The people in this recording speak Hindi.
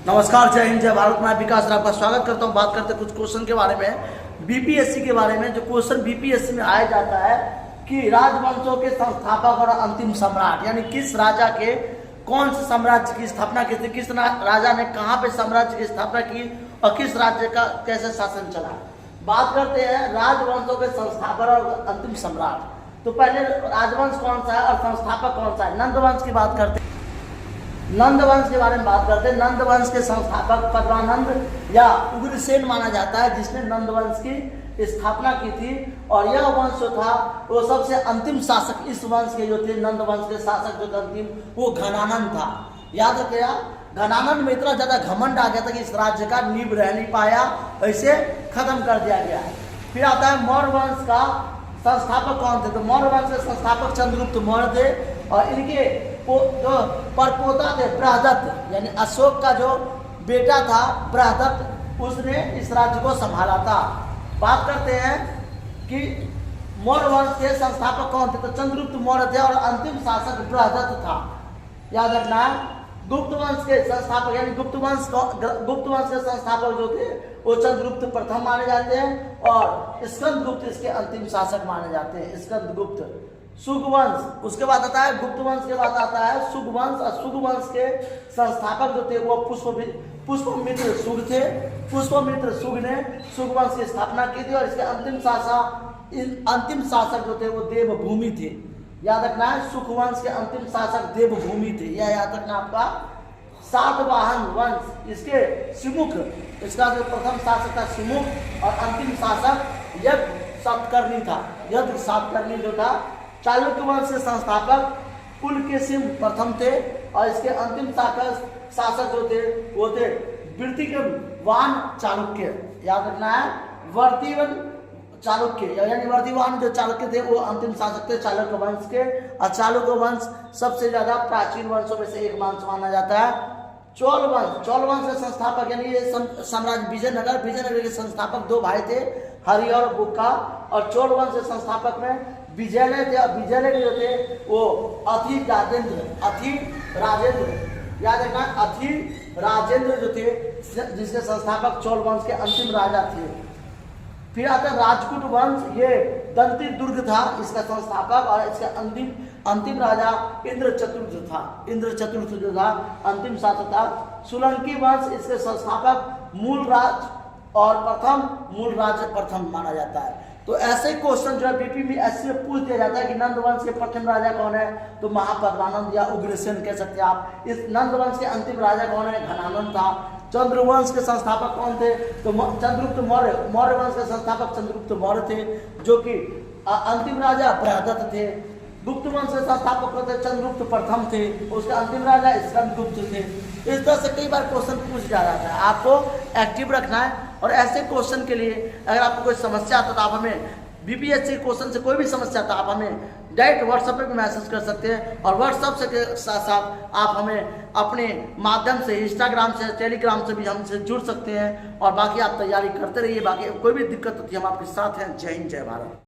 नमस्कार, जय हिंद, जय भारत। मैं विकास राव का स्वागत करता हूं। बात करते हैं कुछ क्वेश्चन के बारे में, बीपीएससी के बारे में। जो क्वेश्चन बीपीएससी में आया जाता है कि राजवंशों के संस्थापक और अंतिम सम्राट, यानी किस राजा के कौन से साम्राज्य की स्थापना की थी, किस राजा ने कहाँ पे साम्राज्य की स्थापना की और किस राज्य का कैसे शासन चला। बात करते हैं राजवंशों के संस्थापक और अंतिम सम्राट। तो पहले राजवंश कौन सा है और संस्थापक कौन सा है। नंदवंश की बात करते हैं, नंदवंश के बारे में बात करते हैं। नंदवंश के संस्थापक पद्मानंद या उग्रसेन माना जाता है, जिसने नंदवंश की स्थापना की थी। और यह वंश जो था वो सबसे अंतिम शासक, इस वंश के जो थे, नंदवंश के शासक जो अंतिम, वो घनानंद था। याद रखिएगा, घनानंद में इतना ज्यादा घमंड आ गया था कि इस राज्य का नींव रह नहीं पाया, ऐसे खत्म कर दिया गया। फिर आता है मौर्य वंश का संस्थापक कौन थे। तो मौर्य वंश के संस्थापक चंद्रगुप्त मौर्य थे और इनके जो परपोता थे बृहदत्त, यानी अशोक का जो बेटा था बृहदत्त, उसने इस राज्य को संभाला था। बात करते हैं कि मौर्य वंश के संस्थापक कौन थे। तो चंद्रगुप्त मौर्य थे और अंतिम शासक बृहदत्त था। याद रखना है। गुप्त वंश के संस्थापक, यानी गुप्त वंश के संस्थापक जो थे वो चंद्रगुप्त प्रथम माने जाते हैं और स्कंदगुप्त इसके अंतिम शासक माने जाते हैं। स्कंदगुप्त। सुगवंश, उसके बाद आता है गुप्त वंश के बाद आता है सुगवंश। और सुगवंश के संस्थापक जो थे वो पुष्पमित्र सुग थे। पुष्पमित्र सुग ने सुगवंश की स्थापना की थी और इसके अंतिम शासक जो थे वो देवभूमि थे। याद रखना है, सुखवंश के अंतिम शासक देवभूमि थे, यह याद रखना आपका। सातवाहन वंश, इसके सिमुख, इसका जो प्रथम शासक था सिमुख और अंतिम शासक यज्ञ सातकर्णी था। यज्ञ सातकर्णी जो था। चालुक्य वंश के संस्थापक पुलकेशिन प्रथम थे और इसके अंतिम शासक जो थे वो थे वृत्तिवान चालुक्य। याद रखना है, वर्तिवन चालुक्य, यानी वर्तिवान जो चालुक्य थे वो अंतिम शासक थे चालुक्य वंश के। और चालुक्य वंश सबसे ज्यादा प्राचीन वंशों में से एक वंश माना जाता है। चोल वंश के संस्थापक, यानी ये साम्राज्य विजयनगर के संस्थापक दो भाई थे, हरि और बुक्का। और चोल वंश के संस्थापक में विजयलय थे और विजयलय जो थे वो अथि राजेंद्र। याद रखना, अथि राजेंद्र जो थे, जिसके संस्थापक चोल वंश के अंतिम राजा थे। फिर आता है राजपूत वंश, ये दंती दुर्ग था इसका संस्थापक और इसका अंतिम राजा इंद्रचतुर्थ था। इंद्रचतुर्थ जो था अंतिम शासक था। सोलंकी वंश, इसके संस्थापक मूलराज और प्रथम माना जाता है। तो ऐसे क्वेश्चन जो है बीपी में ऐसे पूछ दिया जाता है कि नंदवंश के प्रथम राजा कौन है। तो महापद्मानंद या उग्रसेन कह सकते हैं आप। इस नंदवंश के अंतिम राजा कौन है, घनानंद था। चंद्रवंश के संस्थापक कौन थे। तो चंद्रगुप्त मौर्य वंश के संस्थापक चंद्रगुप्त मौर्य थे, जो कि अंतिम राजा बृहदत्त थे। गुप्त वंश के संस्थापक थे चंद्रगुप्त प्रथम थे, उसके अंतिम राजा स्कंदगुप्त थे। इस तरह से कई बार क्वेश्चन पूछ जा रहा है, आपको एक्टिव रखना है। और ऐसे क्वेश्चन के लिए अगर आपको कोई समस्या आता तो आप हमें बीपीएससी क्वेश्चन से कोई भी समस्या आता आप हमें डायरेक्ट व्हाट्सएप पे भी मैसेज कर सकते हैं। और व्हाट्सएप से के साथ साथ आप हमें अपने माध्यम से इंस्टाग्राम से, टेलीग्राम से भी हमसे जुड़ सकते हैं। और बाकी आप तैयारी करते रहिए, बाकी कोई भी दिक्कत होती है हम आपके साथ हैं। जय हिंद, जय भारत।